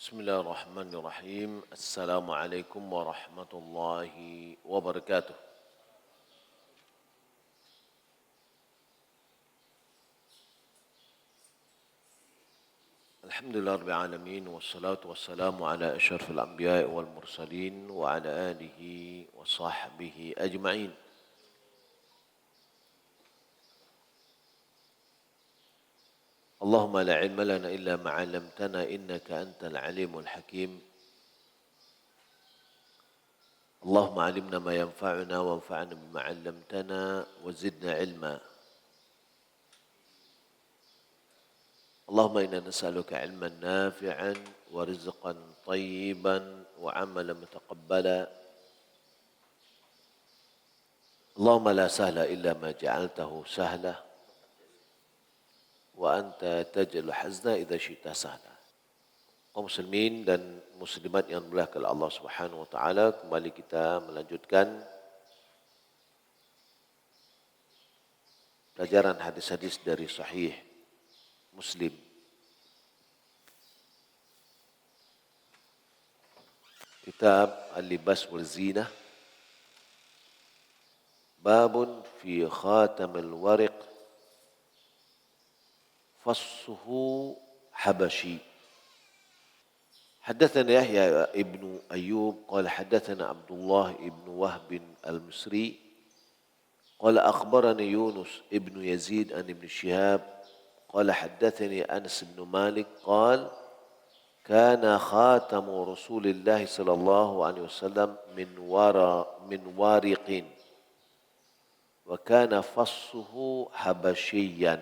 بسم الله الرحمن الرحيم. السلام عليكم ورحمة الله وبركاته. الحمد لله رب العالمين والصلاة والسلام على أشرف الأنبياء والمرسلين وعلى آله وصحبه أجمعين. اللهم لا علم لنا إلا ما علمتنا إنك أنت العليم الحكيم. اللهم علمنا ما ينفعنا وانفعنا بما علمتنا وزدنا علما. اللهم إنا نسألك علما نافعا ورزقا طيبا وعملا متقبلا. اللهم لا سهل إلا ما جعلته سهلا وأنت تجعل الحزن إذا شئت سهلا. Kaum muslimin dan muslimat yang dimuliakan Allah Subhanahu wa taala, kembali kita melanjutkan pelajaran hadis-hadis dari Sahih Muslim. Kitab Al-Libas wal Zinah, babun fi khatam al-wariq, fassuhu habashi. حدثنا يحيى ابن أيوب قال حدثنا عبد الله ابن وهب المصري قال أخبرني يونس ابن يزيد عن ابن شهاب قال حدثني أنس بن مالك قال كان خاتم رسول الله صلى الله عليه وسلم من وارق وكان فصه حبشيا.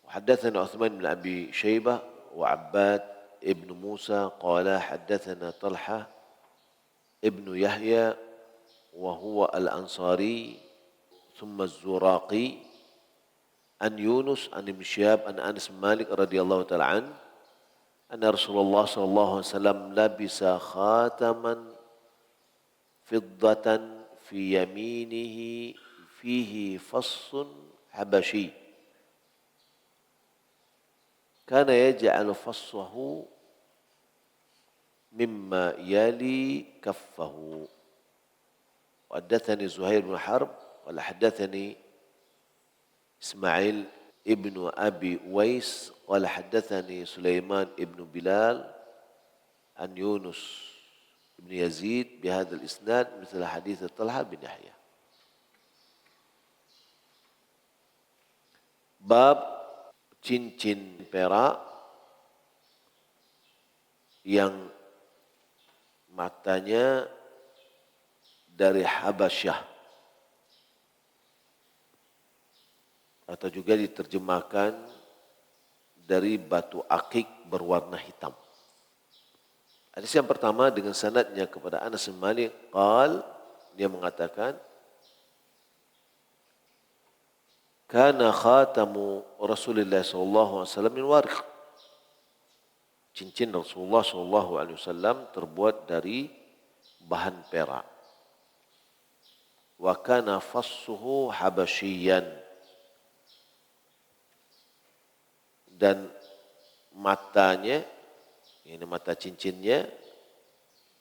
وحدثنا عثمان بن أبي شيبة وعباد ابن موسى قال حدثنا طلحة ابن يحيى وهو الأنصاري ثم الزراقي عن يونس عن ابن شهاب عن أنس بن مالك رضي الله تعالى عنه أن رسول الله صلى الله عليه وسلم لبس خاتما فضة في يمينه فيه فص حبشي كان يجعل فصه مما يلي كفه. وحدثني زهير بن حرب قال حدثني إسماعيل ابن أبي ويس قال حدثني سليمان ابن بلال عن يونس ابن يزيد بهذا الإسناد مثل حديث طلحة بن يحيى. Bab cincin perak yang matanya dari Habasyah atau juga diterjemahkan dari batu akik berwarna hitam. Hadis yang pertama dengan sanadnya kepada Anas bin Malik qal, dia mengatakan kana khatamu Rasulullah sallallahu alaihi wasallam min wariq. Cincin Rasulullah sallallahu alaihi wasallam terbuat dari bahan perak. Wa kana fassuhu habasyian. Dan matanya, ini mata cincinnya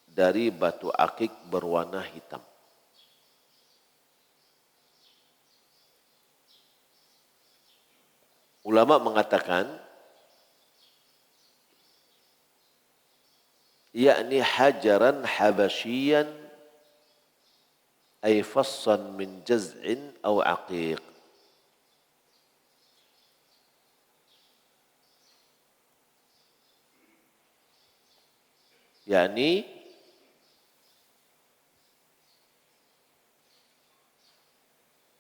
dari batu akik berwarna hitam. Ulama mengatakan yakni hajaran habasyian ay fassan min jaz'in aw aqiq. Yakni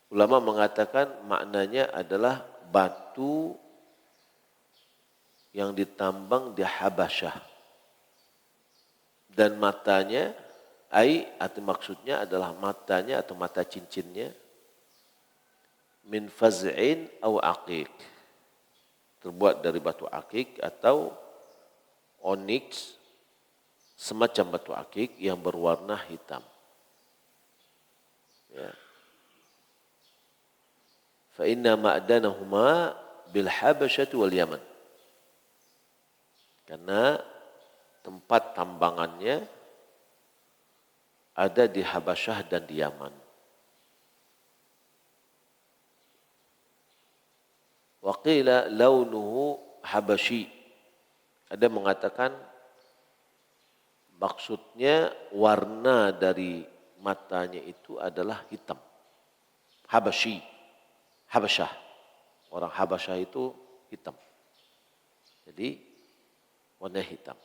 ulama mengatakan maknanya adalah batu yang ditambang di Habasyah dan matanya atau maksudnya adalah matanya atau mata cincinnya min faz'in aw aqiq, terbuat dari batu akik atau onyx, semacam batu akik yang berwarna hitam. Ya. Fa inna ma'danahuma bil Habasyah wal Yaman. Karena tempat tambangannya ada di Habasyah dan di Yaman. Wa qila launuhu habasyi. Ada mengatakan maksudnya warna dari matanya itu adalah hitam. Habasyi, Habasyah. Orang Habasyah itu hitam. Jadi warna hitam.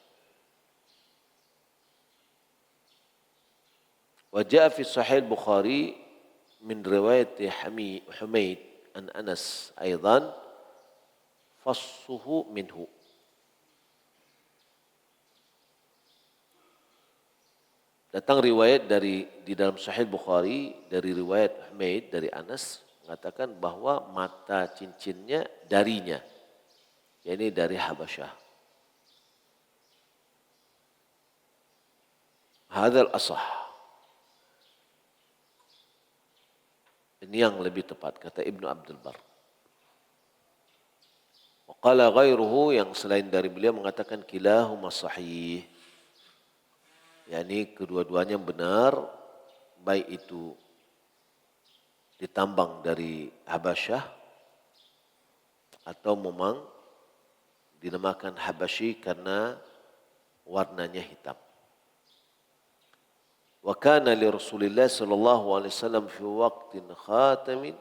Wa jaa fi Sahih Bukhari min riwayat Humaid an Anas aidan fassuhu minhu. Datang riwayat di dalam Sahih Bukhari dari riwayat Humaid dari Anas mengatakan bahwa mata cincinnya darinya, yakni dari Habasyah. Hadzal asah. Ini yang lebih tepat kata Ibnu Abdul Bar. Wa qala ghairuhu, yang selain dari beliau mengatakan kilahuma sahih. yakni kedua-duanya benar, baik itu ditambang dari Habasyah atau memang dinamakan Habasyi karena warnanya hitam. Wa kana li Rasulillah sallallahu alaihi wasallam fi waqtin khatamin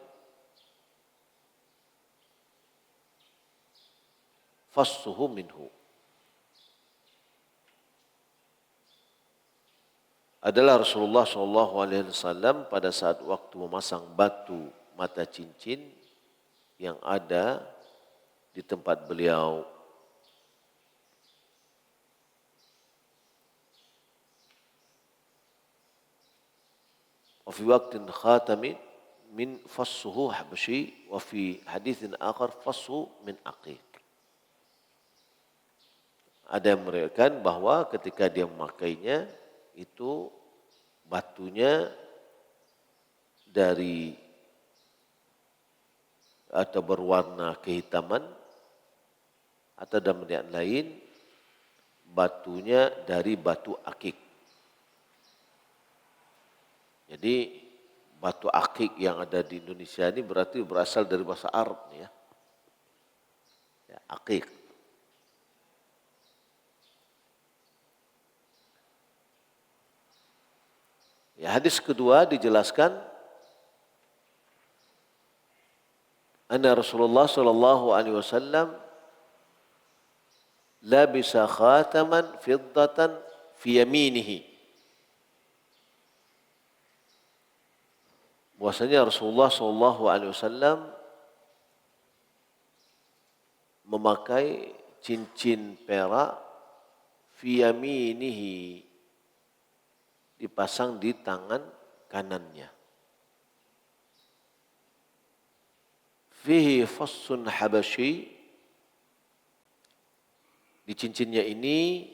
fassuhu minhu. Adalah Rasulullah sallallahu alaihi wasallam pada saat waktu memasang batu mata cincin yang ada di tempat beliau. Wa fi waqtin khatamin min fassuhu habasyi wa fi haditsin akhar fassu min aqiq. Ada yang meriwayatkan bahwa ketika dia memakainya itu batunya dari atau berwarna kehitaman, atau dalam riwayat lain batunya dari batu akik. Jadi batu akik yang ada di Indonesia ini berarti berasal dari bahasa Arab ya. Ya, akik. Ya, hadis kedua dijelaskan anna Rasulullah sallallahu alaihi wasallam labisa khataman fiddatan fi yaminihi. Bahwasanya Rasulullah sallallahu alaihi wasallam memakai cincin perak fi yaminihi, dipasang di tangan kanannya. Fihi fassun habasyi, di cincinnya ini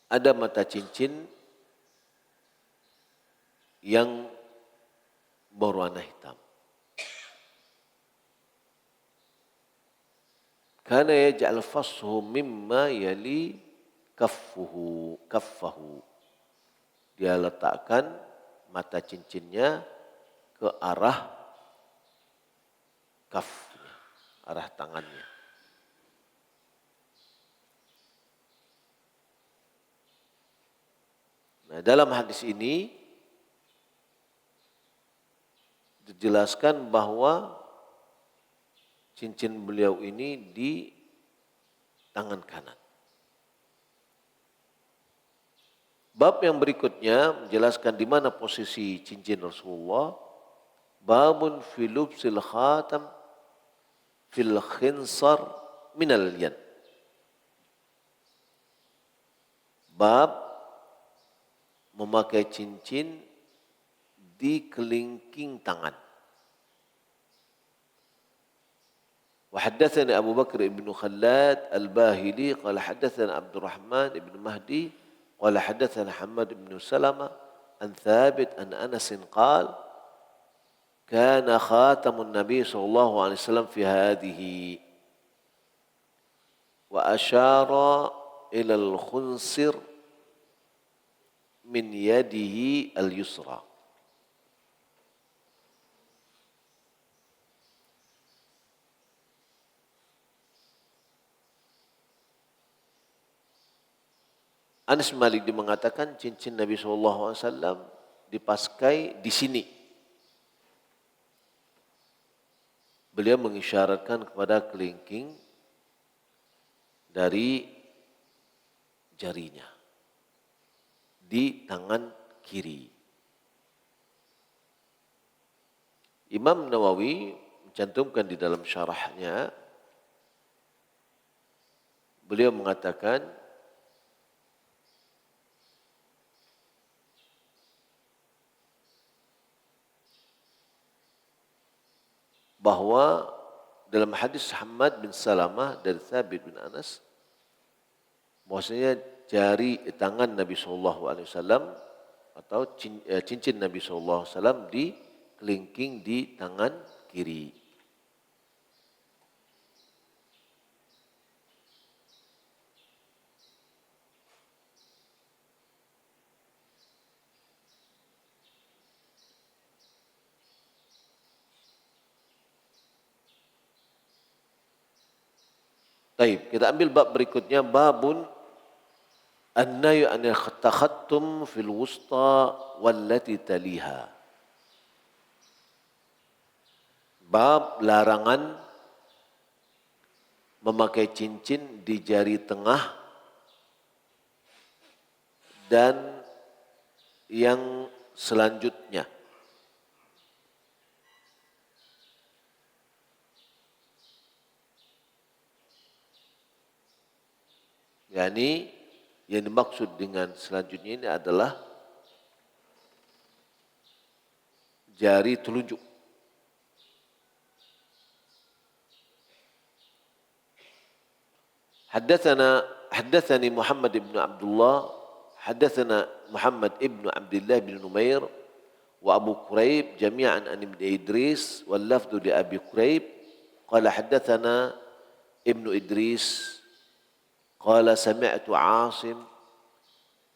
ada mata cincin yang berwarna hitam. Kana yaj'al fassuhu mimma yali kaffahu. Dia letakkan mata cincinnya ke arah kafnya, arah tangannya. Nah, dalam hadis ini dijelaskan bahwa cincin beliau ini di tangan kanan. Bab yang berikutnya menjelaskan di mana posisi cincin Rasulullah. Babun fi lubsil khatam fil khinsar minal yad. Bab memakai cincin di kelingking tangan. وحدثني أبو بكر بن خلاد الباهلي قال حدثنا عبد الرحمن بن مهدي قال حدثنا حماد بن سلمة عن ثابت عن أنس قال kana khatamun Nabi sallallahu alaihi wasallam fi hadhihi wa asyara ila al-khunsir min yadihi al-yusra. Anas bin Malik mengatakan cincin Nabi SAW dipaskai di sini. Beliau mengisyaratkan kepada kelingking dari jarinya di tangan kiri. Imam Nawawi mencantumkan di dalam syarahnya, beliau mengatakan bahwa dalam hadis Hamad bin Salamah dari Thabit bin Anas, bahwasanya jari tangan Nabi SAW atau cincin Nabi SAW di kelingking di tangan kiri. Baik, kita ambil bab berikutnya, babun an-nahyu an takhattum fil wusta wallati taliha. Bab larangan memakai cincin di jari tengah dan yang selanjutnya. Yani yang dimaksud dengan selanjutnya ini adalah jari telunjuk. Haddatsani Muhammad ibn Abdullah, haddatsana Muhammad ibn Abdullah bin Numair wa Abu Quraib jami'an an Ibn Idris wal lafdhu li Abi Quraib qala haddatsana Ibn Idris قال سمعت عاصم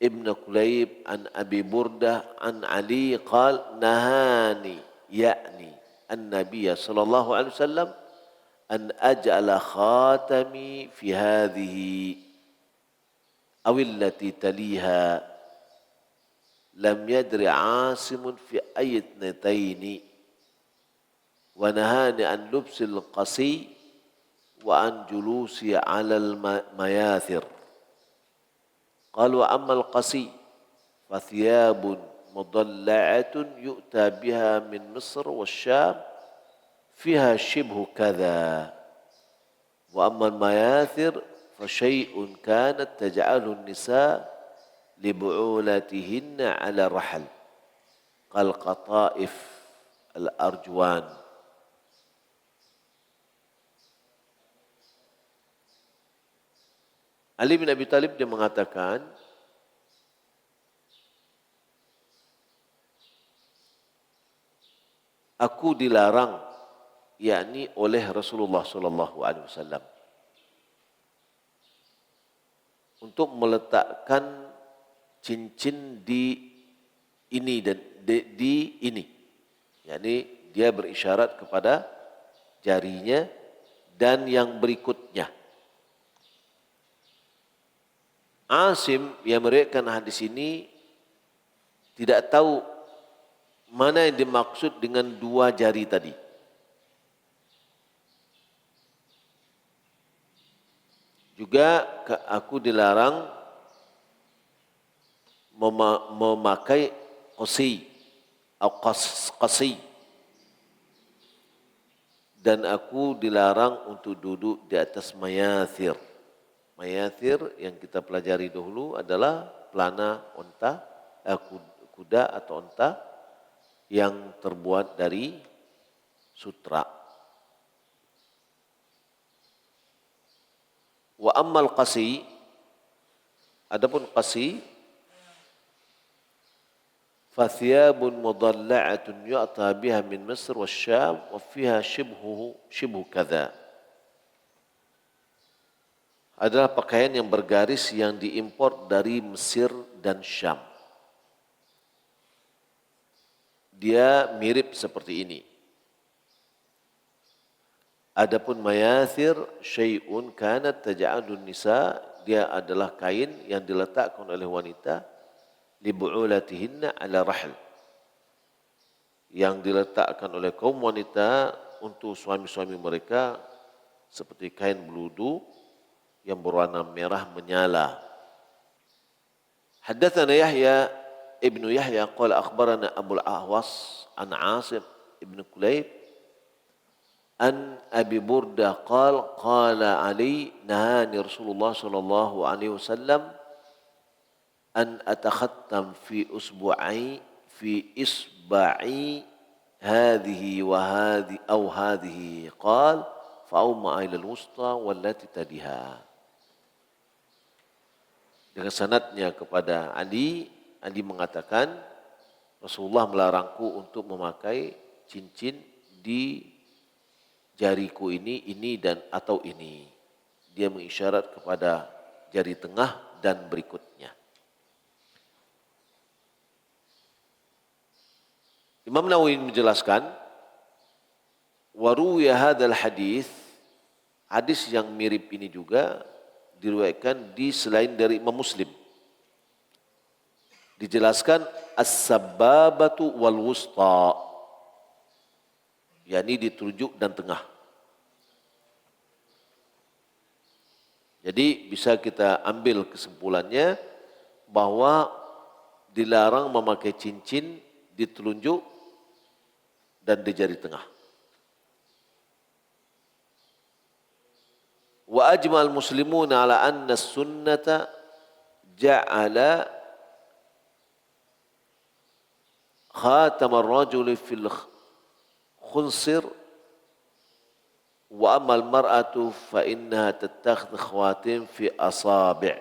ابن كليب عن أبي بردة عن علي قال نهاني يعني النبي صلى الله عليه وسلم أن أجعل خاتمي في هذه أو التي تليها لم يدر عاصم في أي اثنتين ونهاني عن لبس القصي وعن جلوسي على المياثر قال وأما القصي فثياب مضلعة يؤتى بها من مصر والشام فيها شبه كذا وأما المياثر فشيء كانت تجعله النساء لبعولتهن على الرحل قال قطائف الأرجوان. Ali bin Abi Thalib dia mengatakan, aku dilarang, yakni oleh Rasulullah sallallahu alaihi wasallam, untuk meletakkan cincin di ini dan di ini. Yakni dia berisyarat kepada jarinya dan yang berikutnya. Asim yang meriwayatkan hadis ini tidak tahu mana yang dimaksud dengan dua jari tadi. Juga aku dilarang memakai qasi atau qasi, dan aku dilarang untuk duduk di atas mayathir. Mayathir yang kita pelajari dahulu adalah pelana onta, kuda atau onta yang terbuat dari sutra. Wa ammal qasi, adapun qasi, Fathiyabun mudalla'atun yu'ta biha min Mesir wa Syam wa fiha shibhu kadza. Adalah pakaian yang bergaris yang diimpor dari Mesir dan Syam. Dia mirip seperti ini. Adapun mayathir syai'un kanat taj'alun nisa, dia adalah kain yang diletakkan oleh wanita libu'ulatihinna ala rahl, yang diletakkan oleh kaum wanita untuk suami-suami mereka seperti kain beludu yang berwarna merah menyala. Haddatsana Yahya ibnu Yahya qala akhbarana Abu al-Ahwas an Asim ibnu Kulayb an Abi Burda qala Ali nahani Rasulullah sallallahu alaihi wasallam an atakhattam fi isba'i hadhihi wa hadhi aw hadhihi qal fa'umma ila al-wusta wallati tadiha. Dengan sanadnya kepada Ali mengatakan Rasulullah melarangku untuk memakai cincin di jariku ini dan atau ini. Dia mengisyarat kepada jari tengah dan berikutnya. Imam Nawawi menjelaskan, waruya hadzal hadis yang mirip ini juga diriwayatkan di selain dari Imam Muslim. Dijelaskan as-sababatu wal wusta, yakni di telunjuk dan tengah. Jadi bisa kita ambil kesimpulannya bahwa dilarang memakai cincin di telunjuk dan di jari tengah. Wa ajma'al muslimuna ala anna sunnata ja'ala khatam ar-rajuli fil khunsir wa amma al-mar'atu fa innaha tattakhidhu khawatim fi asabi'.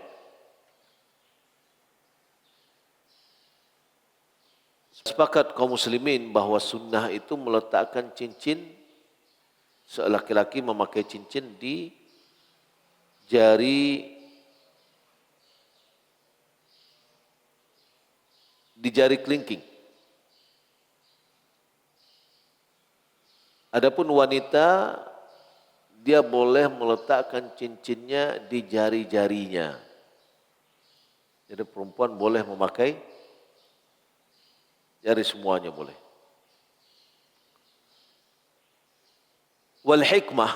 Sepakat kaum muslimin bahwa sunnah itu meletakkan cincin, laki-laki memakai cincin di jari kelingking. Adapun wanita, dia boleh meletakkan cincinnya di jari-jarinya. Jadi perempuan boleh memakai jari semuanya boleh. Wal hikmah,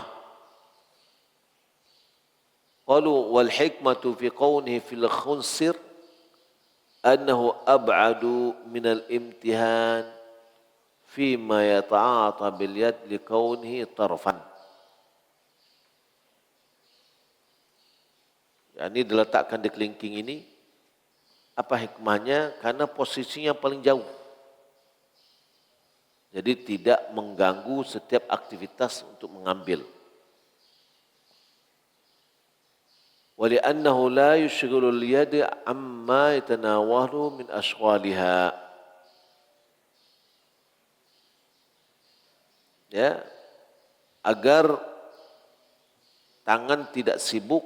qalu wal hikmatu fi qawnihi fil khunsir annahu ab'adu min al imtihan fima yata'ata bil yad li qawnihi tarfan. Yani diletakkan di kelingking ini, apa hikmahnya? Karena posisinya paling jauh. Jadi tidak mengganggu setiap aktivitas untuk mengambil. وَلِأَنَّهُ لَا يُشْغِلُ الْيَدِ عَمَّا يَتَنَاوَلُ مِنْ أَشْغَالِهَا. Ya, agar tangan tidak sibuk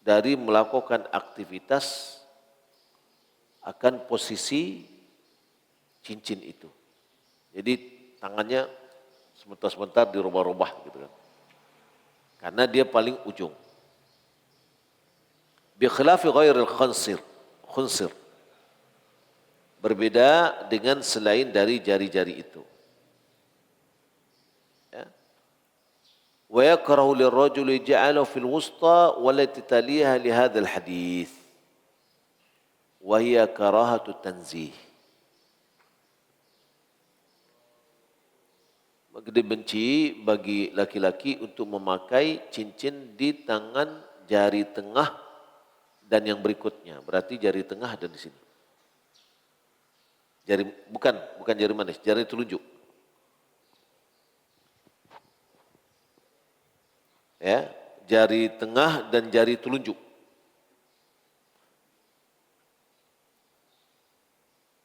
dari melakukan aktivitas akan posisi cincin itu. Jadi tangannya sebentar-sebentar dirubah-rubah gitu kan. Karena dia paling ujung. Bi khilafi ghairil khunsir. Berbeda dengan selain dari jari-jari itu. Ya. Wa yakrahu lirrajuli ja'ala fil wusta wallati taliha li hadzal hadits. Wa hiya karahatu tanzih. Dibenci bagi laki-laki untuk memakai cincin di tangan jari tengah dan yang berikutnya. Berarti jari tengah ada di sini. Bukan jari manis, jari telunjuk. Ya, jari tengah dan jari telunjuk.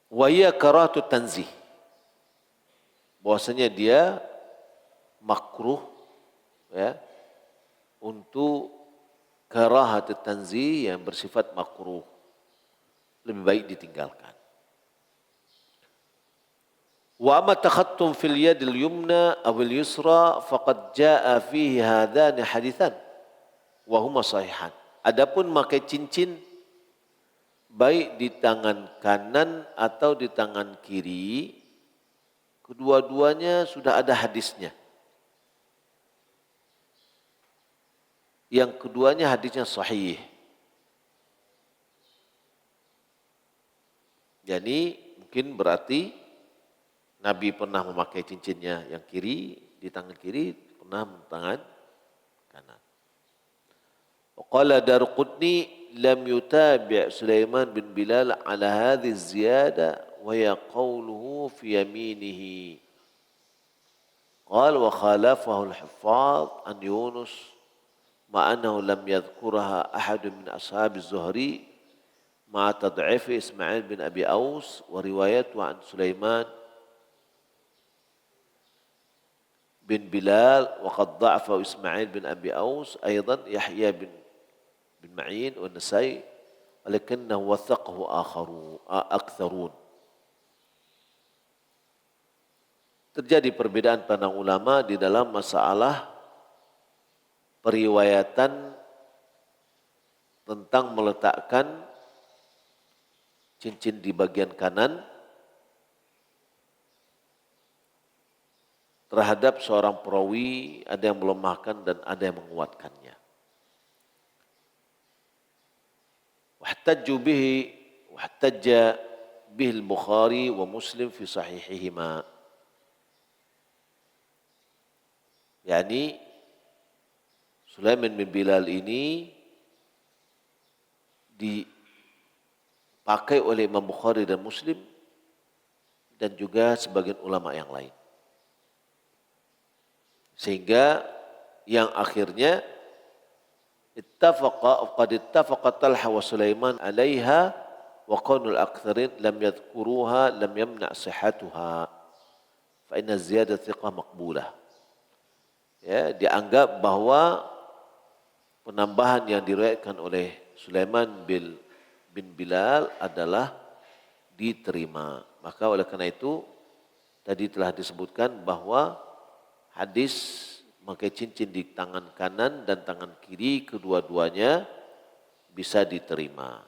Wa hiya karahatu tanzih. Bahwasanya dia makruh ya untuk karahat tanzih yang bersifat makruh, lebih baik ditinggalkan. Wa amma takhattum fil yadil yumna aw al yusra faqad jaa fihi hadani haditsan wa huma sahihan. Adapun memakai cincin baik di tangan kanan atau di tangan kiri, kedua-duanya sudah ada hadisnya. Yang keduanya hadisnya sahih. Jadi mungkin berarti Nabi pernah memakai cincinnya yang kiri di tangan kiri, pernah di tangan kanan. Qala Darqutni lam yutabi' Sulaiman bin Bilal ala hadhihi ziyada wa hiya qawluhu fi yaminihi. Qala wa khalafahu al-huffaz an Yunus ma annahu lam yadhkurha ahad min ashab az-Zuhri ma tad'if Ismail bin Abi Aus wa riwayatu an Sulaiman bin Bilal wa qad dha'afa Ismail bin Abi Aus aidan Yahya bin Ma'in wa Nasai walakinnahu wathaqahu aktharun. Terjadi perbedaan pandang ulama di dalam masalah periwayatan tentang meletakkan cincin di bagian kanan terhadap seorang perawi, ada yang melemahkan dan ada yang menguatkannya. Wahtajja bihi al-Bukhari wa Muslim fi sahihihima. Yani Sulaiman bin Bilal ini dipakai oleh Imam Bukhari dan Muslim dan juga sebagian ulama yang lain. Sehingga yang akhirnya qad ittafaqa Talha wa Sulaiman 'alaiha wa qaulul aktsarin lam yadhkuruha lam yamna' sihhatuha fa inna ziyadah thiqah maqbulah. Ya, dianggap bahwa penambahan yang diriwayatkan oleh Sulaiman bin Bilal adalah diterima. Maka oleh karena itu tadi telah disebutkan bahwa hadis memakai cincin di tangan kanan dan tangan kiri kedua-duanya bisa diterima.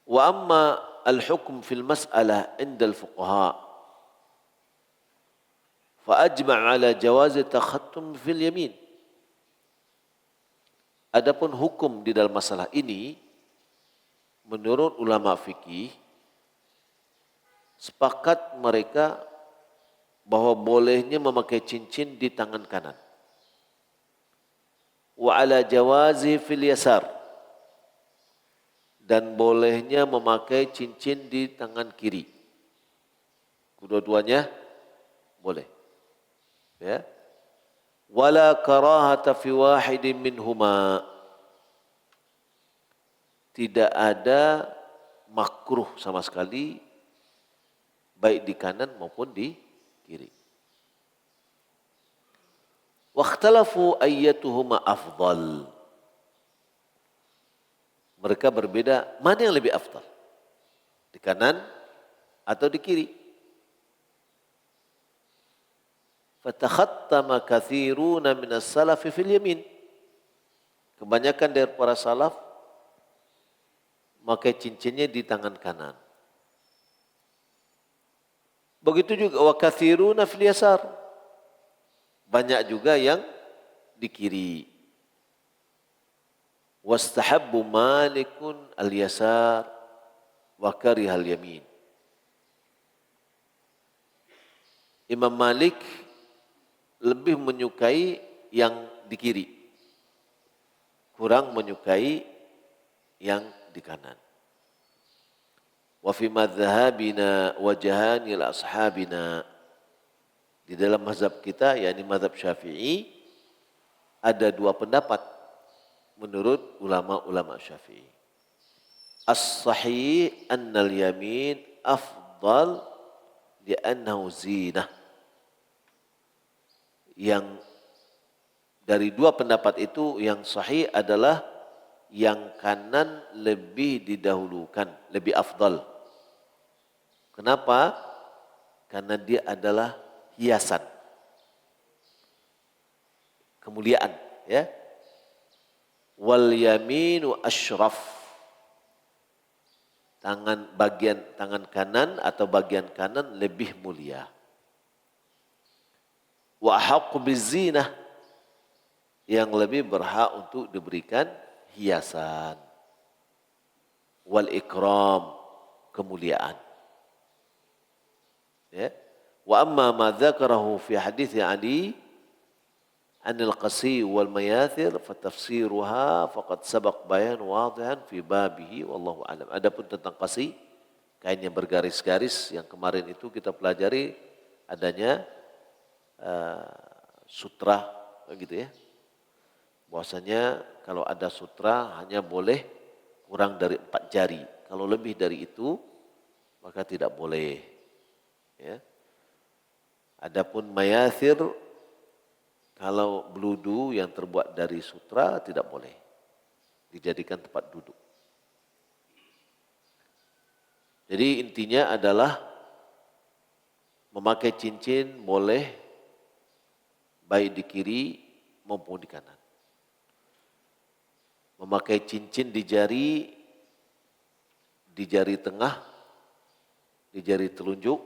Wa amma al-hukm fil mas'alah 'inda al-fuqaha fa ajma' 'ala jawaz takhattum fil yamin. Adapun hukum di dalam masalah ini menurut ulama fikih sepakat mereka bahwa bolehnya memakai cincin di tangan kanan. Wa ala jawazi fil yasar. Dan bolehnya memakai cincin di tangan kiri. Kedua-duanya boleh. Ya. Wala karahata fi wahidin minhuma. Tidak ada makruh sama sekali baik di kanan maupun di kiri. Wakhtalafu ayyatuhuma afdal. Mereka berbeda mana yang lebih afdal, di kanan atau di kiri. Fatakhattama kathiruna minas salafi fil yamin. Kebanyakan dari para salaf memakai cincinnya di tangan kanan. Begitu juga wa kathiruna fil yasar. Banyak juga yang di kiri. Wastahabbu Malikun al-yasar wa karihal yamin. Imam Malik lebih menyukai yang di kiri. Kurang menyukai yang di kanan. Wa fi madhhabina wa jahanil ashabina. Di dalam mazhab kita, yakni mazhab Syafi'i, ada dua pendapat menurut ulama-ulama Syafi'i. as-sahih annal yamin afdal li'annahu zinah. Yang dari dua pendapat itu yang sahih adalah yang kanan lebih didahulukan, lebih afdal. Kenapa? Karena dia adalah hiasan, kemuliaan, ya. Wal yaminu asyraf. Tangan kanan atau bagian kanan lebih mulia. Wa haqqu bizinah, yang lebih berhak untuk diberikan hiasan. Wal ikram, kemuliaan. Ya. Wa amma ma dzakarahu fi hadits Ali anil qasi wal mayathir fatafsiruha faqad sabaq bayan wadihan fi babihi wallahu alam. Adapun tentang qasi, kain yang bergaris-garis yang kemarin itu kita pelajari adanya sutra gitu ya. Bahwasanya kalau ada sutra hanya boleh kurang dari 4 jari. Kalau lebih dari itu maka tidak boleh. Ya. Adapun mayathir, kalau beludu yang terbuat dari sutra tidak boleh dijadikan tempat duduk. Jadi intinya adalah memakai cincin boleh baik di kiri maupun di kanan. Memakai cincin di jari tengah, di jari telunjuk,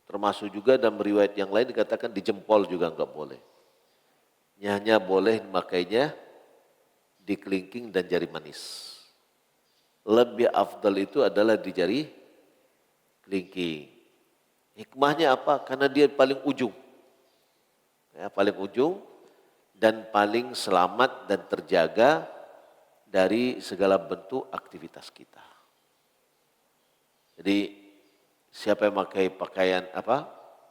termasuk juga dalam riwayat yang lain dikatakan di jempol juga enggak boleh. Hanya boleh memakainya di kelingking dan jari manis. Lebih afdal itu adalah di jari kelingking. Hikmahnya apa? Karena dia paling ujung. Ya, paling ujung dan paling selamat dan terjaga dari segala bentuk aktivitas kita. Jadi siapa yang pakai pakaian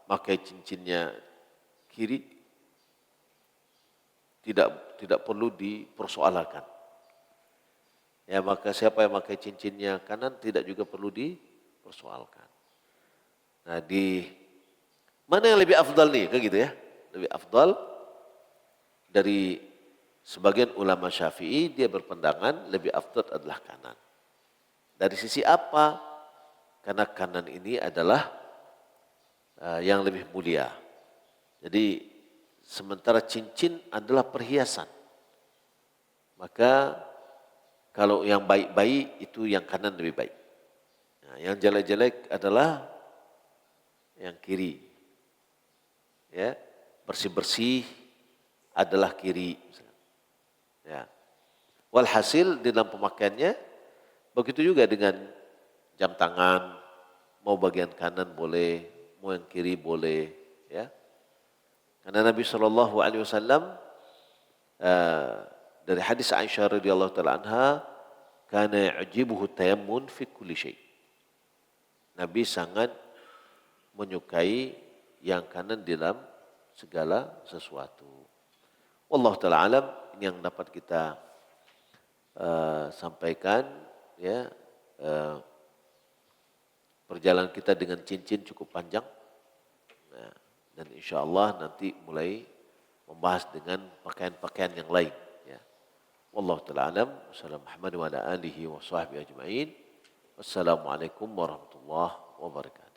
pakai cincinnya kiri tidak perlu dipersoalkan. Ya, maka siapa yang pakai cincinnya kanan tidak juga perlu dipersoalkan. Nah, di mana yang lebih afdal nih, kayak gitu ya? Lebih afdal dari sebagian ulama Syafi'i, dia berpandangan lebih afdal adalah kanan. Dari sisi apa? Karena kanan ini adalah yang lebih mulia. Jadi sementara cincin adalah perhiasan, maka kalau yang baik-baik itu yang kanan lebih baik. Nah, yang jelek-jelek adalah yang kiri. Ya, bersih-bersih adalah kiri. Ya. Walhasil di dalam pemakaiannya begitu juga dengan jam tangan, mau bagian kanan boleh, mau yang kiri boleh. Ya. Karena Nabi SAW dari hadis Aisyah radhiyallahu taala anha, kana yujibuhu tayammun fi kulli syai. Nabi sangat menyukai yang kanan dalam segala sesuatu. Wallahu taala alam, ini yang dapat kita sampaikan ya. Perjalanan kita dengan cincin cukup panjang. Nah, dan insyaallah nanti mulai membahas dengan pakaian-pakaian yang lain ya. Wallahu taala alam. Wassalamu Muhammad wa ala alihi wa sahbihi ajmain. Wassalamualaikum warahmatullahi wabarakatuh.